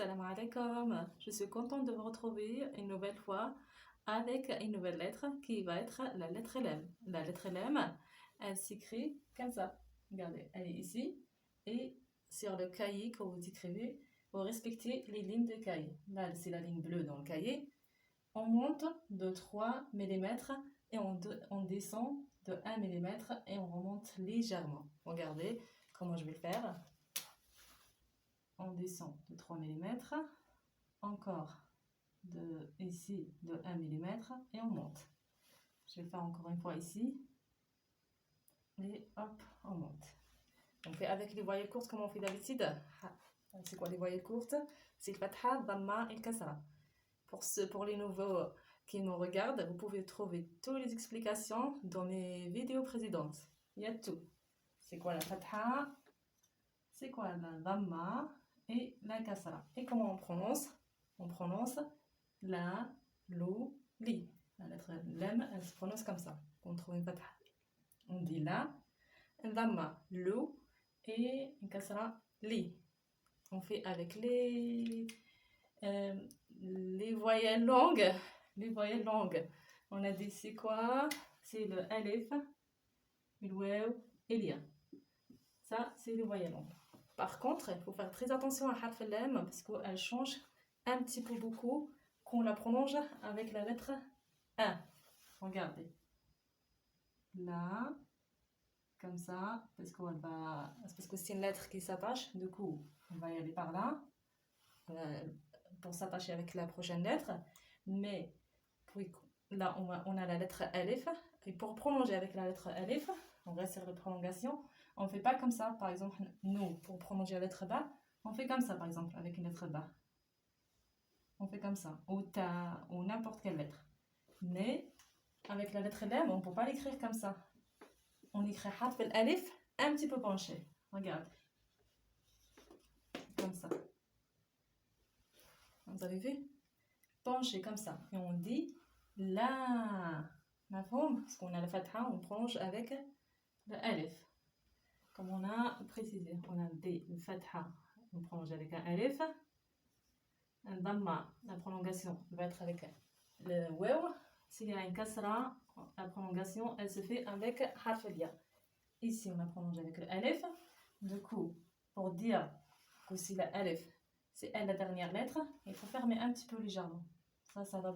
Salam alaikum. Je suis contente de vous retrouver une nouvelle fois avec une nouvelle lettre qui va être la lettre LM. La lettre LM, elle s'écrit comme ça. Regardez, elle est ici. Et sur le cahier que vous écrivez, vous respectez les lignes de cahier. Là, c'est la ligne bleue dans le cahier. On monte de 3 mm et on descend de 1 mm et on remonte légèrement. Regardez comment je vais le faire. On descend de 3 mm, encore ici de 1 mm et on monte. Je vais faire encore une fois ici et hop, on monte. On fait avec les voyelles courtes comme on fait d'habitude. C'est quoi les voyelles courtes? C'est le fatha, dhamma et le kasra. Pour les nouveaux qui nous regardent, vous pouvez trouver toutes les explications dans mes vidéos précédentes. Il y a tout. C'est quoi la fatha? C'est quoi la dhamma et la kasra? Et comment on prononce? On prononce la, lo, li. La lettre lem, elle se prononce comme ça. On trouve une fatha. On dit la, dhamma, lo et une kasra, li. On fait avec les voyelles longues. Les voyelles longues. On a dit c'est quoi? C'est le alif, le waw et l'ya. Ça, c'est les voyelles longues. Par contre, il faut faire très attention à harf lam parce qu'elle change un petit peu beaucoup quand on la prononce avec la lettre 1. Regardez. Là, comme ça, parce que c'est une lettre qui s'attache, du coup, on va y aller par là pour s'attacher avec la prochaine lettre. Mais là, on a la lettre alif. Et pour prolonger avec la lettre alif, on reste sur la prolongation. On ne fait pas comme ça, par exemple, nous, pour prolonger la lettre ba, on fait comme ça, par exemple, avec une lettre ba. On fait comme ça, ou ta, ou n'importe quelle lettre. Mais avec la lettre lam, on ne peut pas l'écrire comme ça. On écrit harf al-alif un petit peu penché. Regarde. Comme ça. Vous avez vu? Penché comme ça. Et on dit la. Parce qu'on a la fatha, on prolonge avec le alif. Comme on a précisé, on a dit le fatha, on prolonge avec un alif. Un dhamma, la prolongation va être avec le waw. S'il y a un kasra, la prolongation, elle se fait avec harf al-ya. Ici, on a prolongé avec le alif. Du coup, pour dire que si la alif, c'est la dernière lettre, il faut fermer un petit peu légèrement. Ça va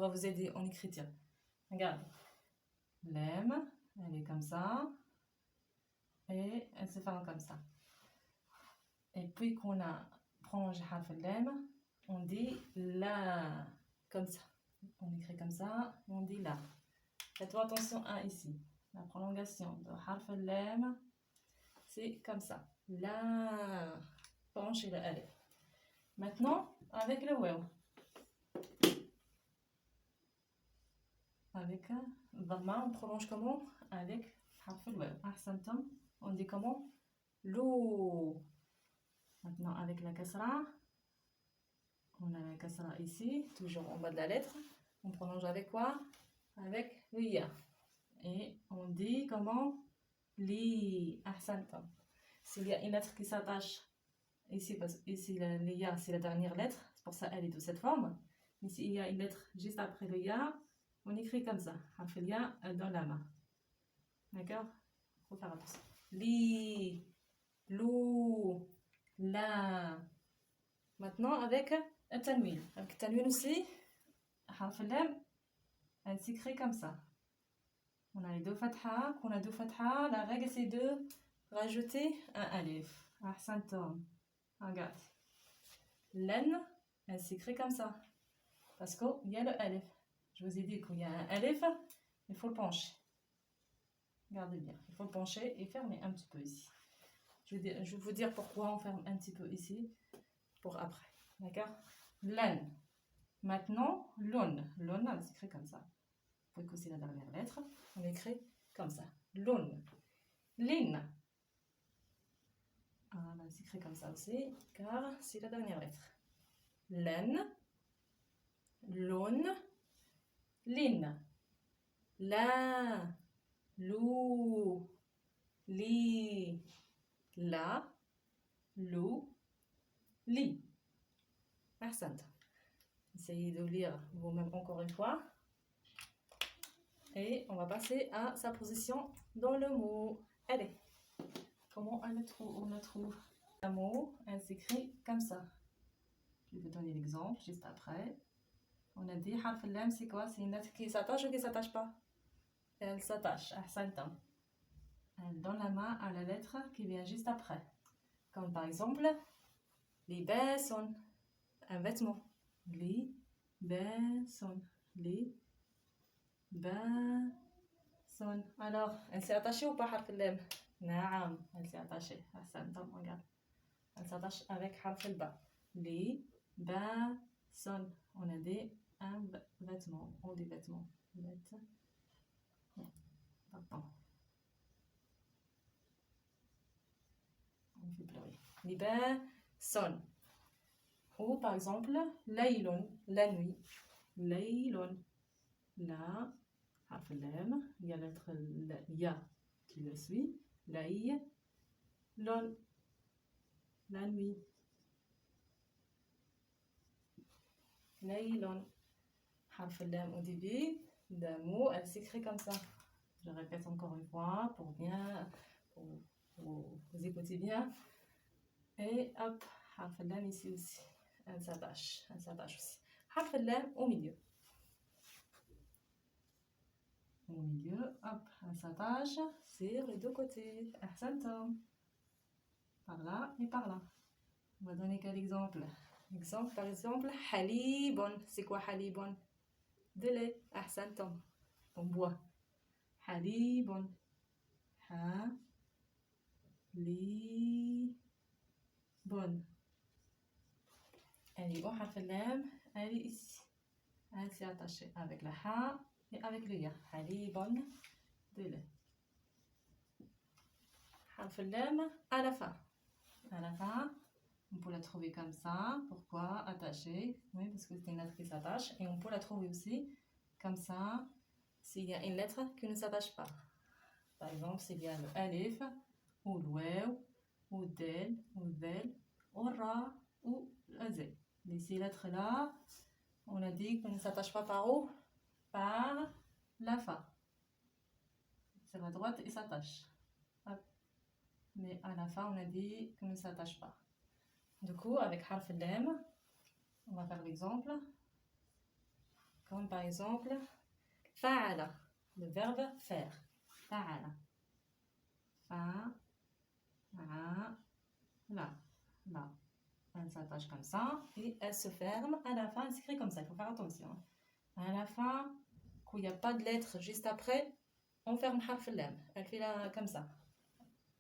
vous aider en écriture. Regarde. Lem, elle est comme ça. Et elle se ferme comme ça. Et puis qu'on a prolongé harf al-lam, on dit la, comme ça. On écrit comme ça, on dit la. Faites-vous attention à ici. La prolongation de harf al-lam, c'est comme ça. La, penche le alif. Maintenant, avec le waw. Avec dhamma, on prolonge comment? Avec harf al-waw. Ahsantum, on dit comment? Lo. Maintenant, avec la kasra, on a la kasra ici, toujours en bas de la lettre. On prolonge avec quoi? Avec le ya. Et on dit comment? Li. Ahsantum. S'il y a une lettre qui s'attache ici, parce que ici, le ya, c'est la dernière lettre, c'est pour ça qu'elle est de cette forme. Mais s'il y a une lettre juste après le ya, on écrit comme ça. Harf le ya dans la main. D'accord? Il faut faire attention. Li. Lou. La. Maintenant, avec le tanwin. Avec le tanwin aussi, harf lam, elle s'écrit comme ça. On a les deux fatha. Quand on a deux fatha, la règle c'est de rajouter un alif. Ahsantum. Regarde. Len, elle s'écrit comme ça. Parce qu'il y a le alif. Je vous ai dit qu'il y a un alif, il faut le pencher. Regardez bien. Il faut le pencher et fermer un petit peu ici. Je vais vous dire pourquoi on ferme un petit peu ici pour après. D'accord? Len. Maintenant, lun. Lun, elle s'écrit comme ça. Vous pouvez c'est la dernière lettre. On écrit comme ça. Lun. Lin. Elle s'écrit comme ça aussi, car c'est la dernière lettre. Len. Lun. Lin. La. Lou. Li. La. Lou. Li. أحسنت. Essayez de lire vous-même encore une fois. Et on va passer à sa position dans le mot. Allez, comment on le trouve? Un mot, elle s'écrit comme ça. Je vais vous donner l'exemple juste après. On a dit harf al-lam, c'est quoi? C'est une lettre qui s'attache ou qui s'attache pas? Elle s'attache. Ahsantam. Elle donne la main à la lettre qui vient juste après. Comme par exemple, libasun, un vêtement. Libasun. Libasun. Alors, elle s'est attachée ou pas harf al-lam? Naam, elle s'est attachée. Ahsantam, regarde. Elle s'attache avec harf al-ba. Libasun. On a dit un vêtement ou des vêtements. Attends. On fait pleurer. Libasun. Ou par exemple, laylun, la nuit. Laylun. La, harf al-lam, il y a la lettre ya qui le suit. Laylun. La nuit. Laylun. Harf al-lam au début d'un mot, elle s'écrit comme ça. Je répète encore une fois pour vous écouter bien. Et hop, harf al-lam ici aussi. Elle s'attache aussi. Harf al-lam au milieu. Au milieu, hop, elle s'attache sur les deux côtés. Ahsantam. Par là et par là. On va donner quel exemple? Par exemple, halibon. C'est quoi halibon? De lait. Ahsantam. On boit. Halibon. Halibon. Elle est où, harf al-lam? Elle est ici. Elle s'est attachée avec la ha et avec le ya. Halibon. De lait. Harf al-lam à la fin. À la fin, on peut la trouver comme ça. Pourquoi? Attachée. Oui, parce que c'est une lettre qui s'attache. Et on peut la trouver aussi comme ça s'il y a une lettre qui ne s'attache pas. Par exemple, s'il y a le alif, ou le waw, ou le del, ou le zel, ou le ra, ou le z. Ces lettres-là, on a dit qu'elles ne s'attachent pas par où? Par la fin. Sur la droite, ils s'attachent. Mais à la fin, on a dit qu'elles ne s'attachent pas. Du coup, avec harf al-lam, on va faire l'exemple. Comme par exemple, fa'ala, le verbe faire. Fa'ala. Là. Elle s'attache comme ça et elle se ferme. À la fin, elle s'écrit comme ça. Il faut faire attention. À la fin, quand il n'y a pas de lettre juste après, on ferme harf al-lam. Elle fait là, comme ça.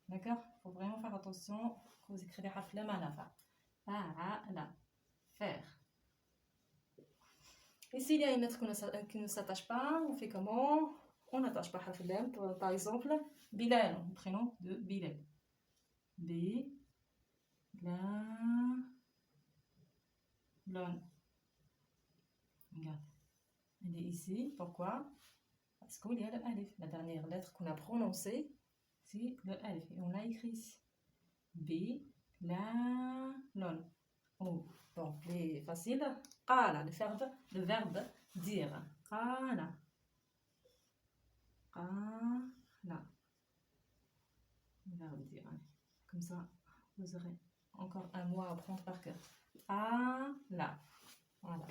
D'accord? Il faut vraiment faire attention quand vous écrivez harf al-lam à la fin. Fa'ala. Faire. Et s'il y a une lettre qui ne s'attache pas, on fait comment? On n'attache pas harf al-lam. Par exemple, Bilal, le prénom de Bilal. Lon. Regarde. Elle est ici. Pourquoi? Parce qu'il y a le alif. La dernière lettre qu'on a prononcée, c'est le alif. Et on l'a écrit ici. Lon. Oh, bon, c'est facile. Qala, le verbe dire. Qala. Le verbe dire. Comme ça, vous aurez encore un mot à apprendre par cœur. Là. Voilà.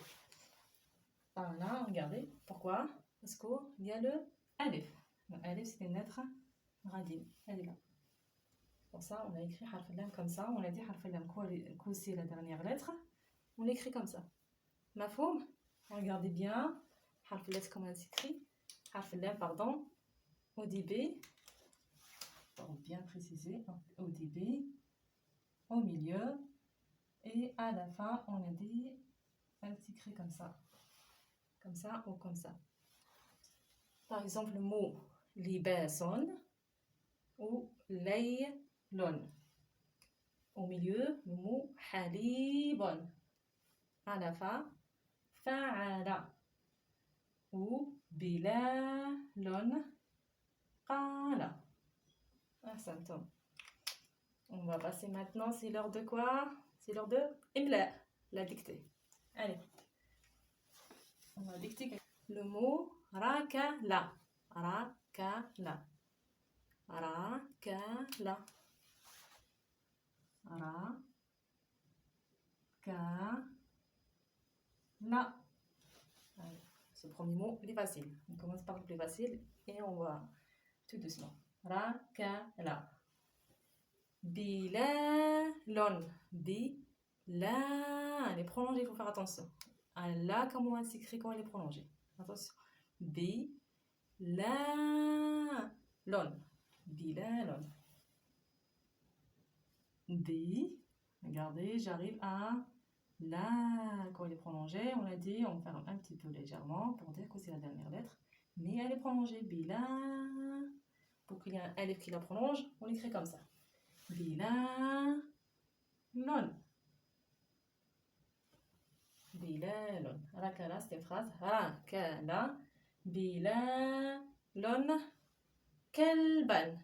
Par là, regardez. Pourquoi? Parce qu'il y a le alif. Le alif, c'est une lettre radine. Elle est là. Pour ça, on a écrit harf al-lam comme ça. On a dit harf al-lam quoi c'est la dernière lettre. On l'écrit comme ça. Mafhoum? Regardez bien. Harf al-lam, comment elle s'écrit? Harf al-lam, pardon. Au début. Pour bien préciser. Au début. Au milieu. Et à la fin, on a dit, elle s'écrit comme ça. Comme ça ou comme ça. Par exemple, le mot libason ou laylon. Au milieu, le mot halibon. À la fin, fa'ala. Ou bilalon qala. Ahsantum. On va passer maintenant, c'est l'heure de quoi? C'est l'heure de imla, la dictée. Allez, on va dicter le mot rakala. Rakala. Rakala. Rakala. Ce premier mot, il est facile. On commence par le plus facile et on va tout doucement. Rakala. Bilalon. La. Elle est prolongée, il faut faire attention. La, comment elle s'écrit quand elle est prolongée. Attention. Bilalon. Bilalon. Regardez, j'arrive à la. Quand elle est prolongée, on l'a dit, on ferme un petit peu légèrement pour dire que c'est la dernière lettre. Mais elle est prolongée. Bila. Pour qu'il y ait un L qui la prolonge, on l'écrit comme ça. Bilalon. Bilalon. Rakala, c'était une phrase. Rakala. Bilalon. Kelban.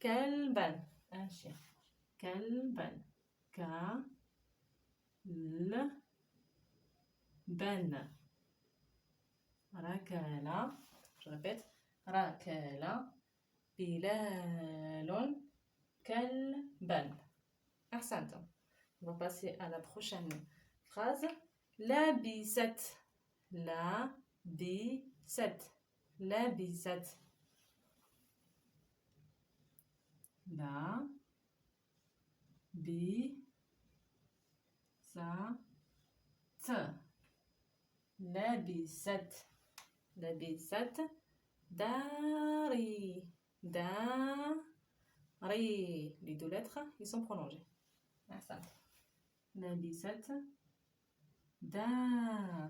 Kelban. Un chien. Kelban. K-L-Ben. Rakala. Je répète. Rakala. Bilalon. Kelban. Ahsantum. On va passer à la prochaine phrase. La bisette. La bisette. La bisette. La bi sa t. La bisette. La bisette. Dari. Dari. Les deux lettres, ils sont prolongés. La bisette. Dari.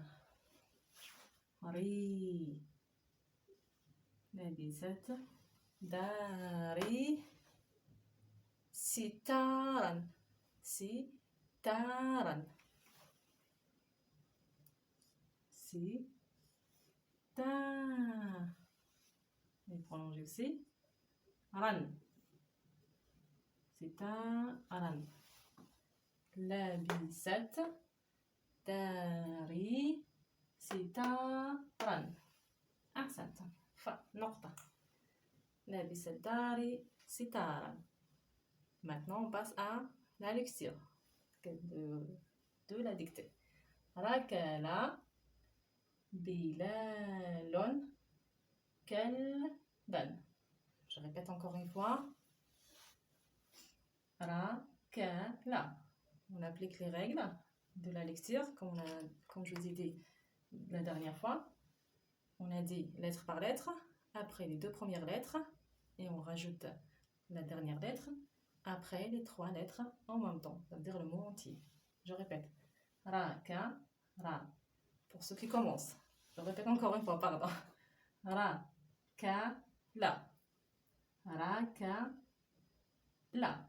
La bisette. Dari. Sitaran. Sitaran. Sitaran. Et prolonger aussi. Ran. Sitaran. La bisette. Dari. Sitaran. أحسنت. نقطة. لابس الدار ستارا. Maintenant, on passe à la lecture de la dictée. Rakala bilalon kelban. Je répète encore une fois. Rakala. On applique les règles de la lecture, comme je vous ai dit la dernière fois. On a dit lettre par lettre, après les deux premières lettres, et on rajoute la dernière lettre, après les trois lettres en même temps, c'est-à-dire le mot entier. Je répète. Raka, ra. Pour ceux qui commencent. Je répète encore une fois, pardon. Raka, la. Raka, la.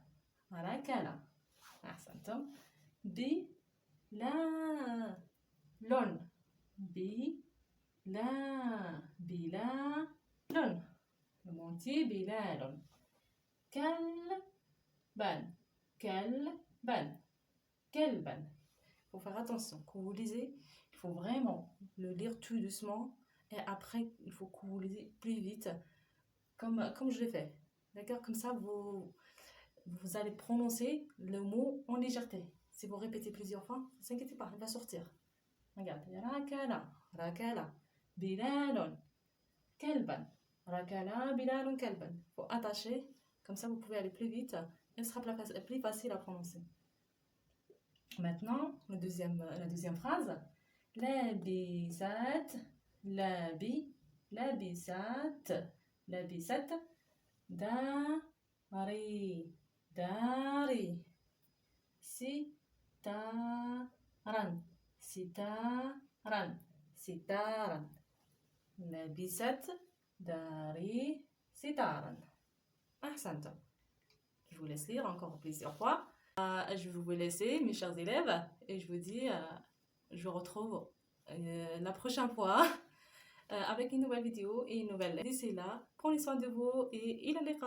Raka, la. Ahsantum. Bi, la. Lon. Bi, la. Bila, lon. Le mot entier, bilalon. Kelban. Kelban. Kelban. Il faut faire attention. Quand vous lisez, il faut vraiment le lire tout doucement. Et après, il faut que vous lisez plus vite. Comme je l'ai fait. D'accord? Comme ça, vous allez prononcer le mot en légèreté. Si vous répétez plusieurs fois, ne vous inquiétez pas, il va sortir. Regardez. Rakala. Rakala. Bilalon. Kelban. Rakala. Bilalon. Kelban. Il faut attacher. Comme ça, vous pouvez aller plus vite et ce sera plus facile à prononcer. Maintenant, la deuxième phrase. Labisat, labisat, labisat, dari, sitaran, sitaran, labisat, dari, sitaran. Ahsantum. Je vous laisse lire encore plusieurs fois. Je vais vous laisser, mes chers élèves, et je vous dis, je vous retrouve la prochaine fois avec une nouvelle vidéo et une nouvelle lettre. D'ici là, prenez soin de vous et il a les